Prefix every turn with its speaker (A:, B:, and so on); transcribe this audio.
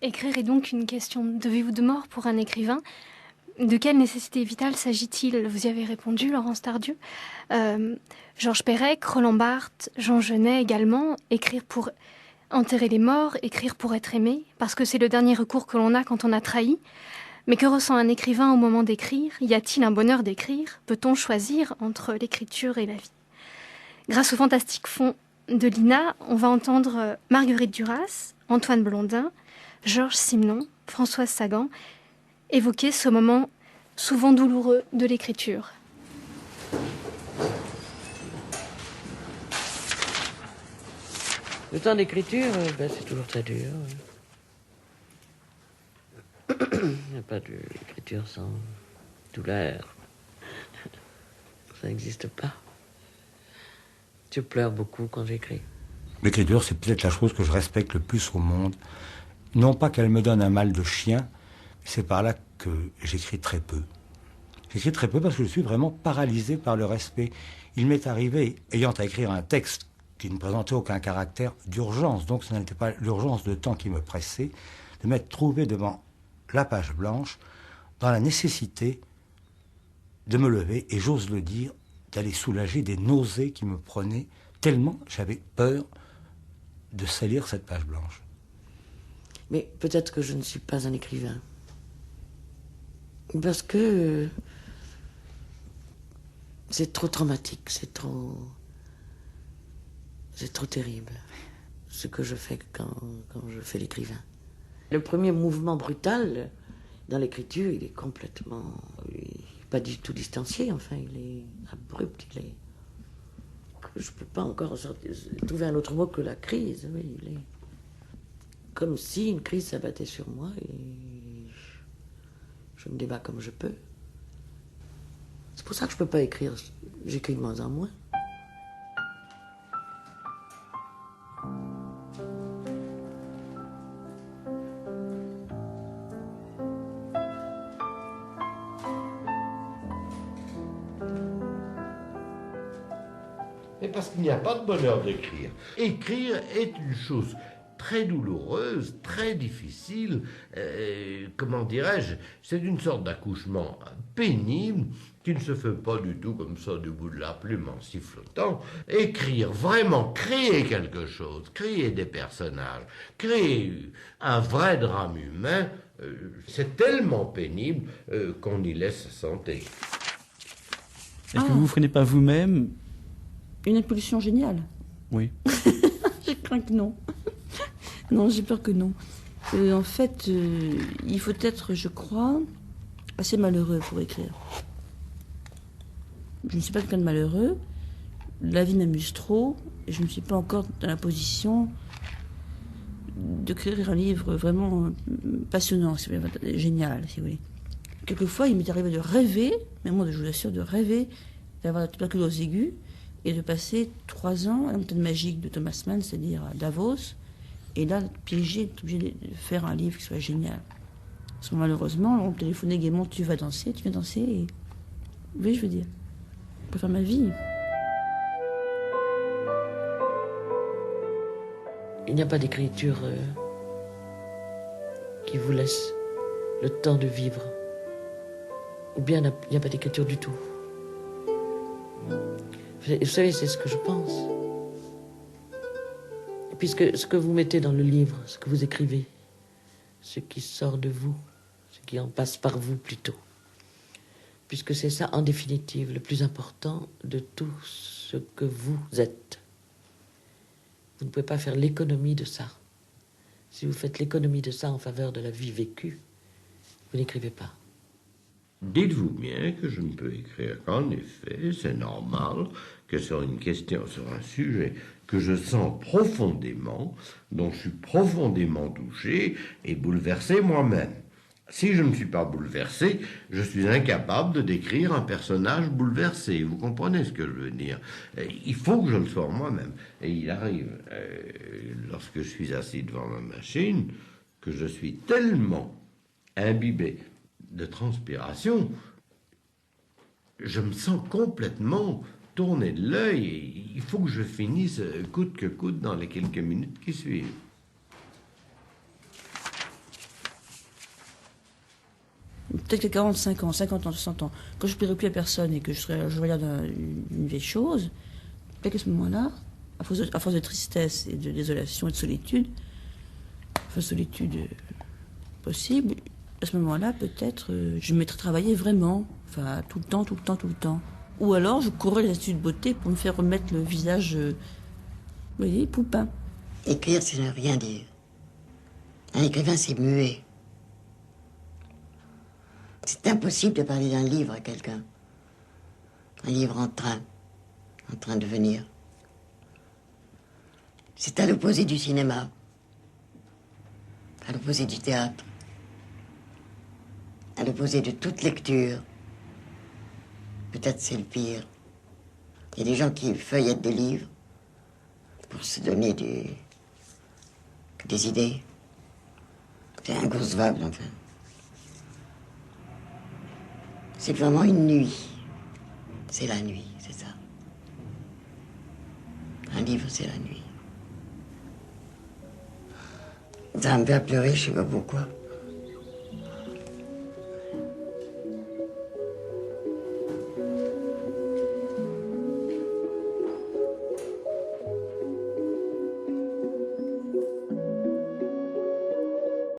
A: Écrire est donc une question de vie ou de mort pour un écrivain. De quelle nécessité vitale s'agit-il? Vous y avez répondu, Laurence Tardieu. Georges Perec, Roland Barthes, Jean Genet également. Écrire pour enterrer les morts, écrire pour être aimé, parce que c'est le dernier recours que l'on a quand on a trahi. Mais que ressent un écrivain au moment d'écrire? Y a-t-il un bonheur d'écrire? Peut-on choisir entre l'écriture et la vie? Grâce au fantastique fond de Lina, on va entendre Marguerite Duras, Antoine Blondin, Georges Simenon, Françoise Sagan évoquer ce moment souvent douloureux de l'écriture.
B: Le temps d'écriture, c'est toujours très dur. Il n'y a pas d'écriture sans douleur. Ça n'existe pas. Je pleure beaucoup quand j'écris.
C: L'écriture, c'est peut-être la chose que je respecte le plus au monde. Non pas qu'elle me donne un mal de chien, c'est par là que j'écris très peu. J'écris très peu parce que je suis vraiment paralysé par le respect. Il m'est arrivé, ayant à écrire un texte qui ne présentait aucun caractère d'urgence, donc ce n'était pas l'urgence de temps qui me pressait, de m'être trouvé devant la page blanche, dans la nécessité de me lever, et j'ose le dire, d'aller soulager des nausées qui me prenaient, tellement j'avais peur de salir cette page blanche.
B: Mais peut-être que je ne suis pas un écrivain. Parce que c'est trop traumatique, c'est trop terrible, ce que je fais quand je fais l'écrivain. Le premier mouvement brutal dans l'écriture, il est complètement... pas du tout distancié, enfin, il est abrupt, il est... Je peux pas encore trouver un autre mot que la crise, oui, il est... Comme si une crise s'abattait sur moi et je me débat comme je peux. C'est pour ça que je peux pas écrire, j'écris de moins en moins.
D: Et parce qu'il n'y a pas de bonheur d'écrire. Écrire est une chose très douloureuse, très difficile, comment dirais-je, c'est une sorte d'accouchement pénible qui ne se fait pas du tout comme ça du bout de la plume en sifflotant. Écrire, vraiment créer quelque chose, créer des personnages, créer un vrai drame humain, c'est tellement pénible qu'on y laisse sa santé.
E: Est-ce que vous ne prenez pas vous-même
F: une impulsion géniale?
E: Oui.
F: Je crains que non. Non, j'ai peur que non. En fait, il faut être, je crois, assez malheureux pour écrire. Je ne suis pas quelqu'un de malheureux. La vie m'amuse trop. Et je ne suis pas encore dans la position d'écrire un livre vraiment passionnant, génial, si vous voulez. Quelquefois, il m'est arrivé de rêver, mais moi, je vous assure, de rêver, d'avoir la tuberculose aiguë, et de passer 3 ans à la montagne magique de Thomas Mann, c'est-à-dire à Davos, et là, piégé, obligé de faire un livre qui soit génial. Parce que malheureusement, on me téléphonait gaiement, tu vas danser, tu viens danser, et... Vous voyez, je veux dire, je peux faire ma vie.
B: Il n'y a pas d'écriture qui vous laisse le temps de vivre. Ou bien il n'y a pas d'écriture du tout. Vous savez, c'est ce que je pense. Puisque ce que vous mettez dans le livre, ce que vous écrivez, ce qui sort de vous, ce qui en passe par vous plutôt, puisque c'est ça, en définitive, le plus important de tout ce que vous êtes. Vous ne pouvez pas faire l'économie de ça. Si vous faites l'économie de ça en faveur de la vie vécue, vous n'écrivez pas.
D: Dites-vous bien que je ne peux écrire qu'en effet, c'est normal, que sur une question, sur un sujet que je sens profondément, dont je suis profondément touché et bouleversé moi-même. Si je ne suis pas bouleversé, je suis incapable de décrire un personnage bouleversé. Vous comprenez ce que je veux dire? Il faut que je le sois moi-même. Et il arrive, lorsque je suis assis devant ma machine, que je suis tellement imbibé de transpiration, je me sens complètement tourné de l'œil et il faut que je finisse coûte que coûte dans les quelques minutes qui suivent.
F: peut-être que 45 ans, 50 ans, 60 ans, quand je ne plairai plus à personne et que je regarde une vieille chose, peut-être qu'à ce moment-là, à force de tristesse et de désolation et de solitude, enfin solitude possible, à ce moment-là, peut-être, je me mettrai à travailler vraiment, enfin tout le temps. Ou alors, je courrai les instituts de beauté pour me faire remettre le visage, vous voyez, poupin.
G: Écrire, c'est ne rien dire. Un écrivain, c'est muet. C'est impossible de parler d'un livre à quelqu'un. Un livre en train de venir. C'est à l'opposé du cinéma, à l'opposé du théâtre, à l'opposé de toute lecture. Peut-être c'est le pire. Il y a des gens qui feuillettent des livres pour se donner des idées. C'est inconcevable, enfin. C'est vraiment une nuit. C'est la nuit, c'est ça. Un livre, c'est la nuit. Ça me fait pleurer, je sais pas pourquoi.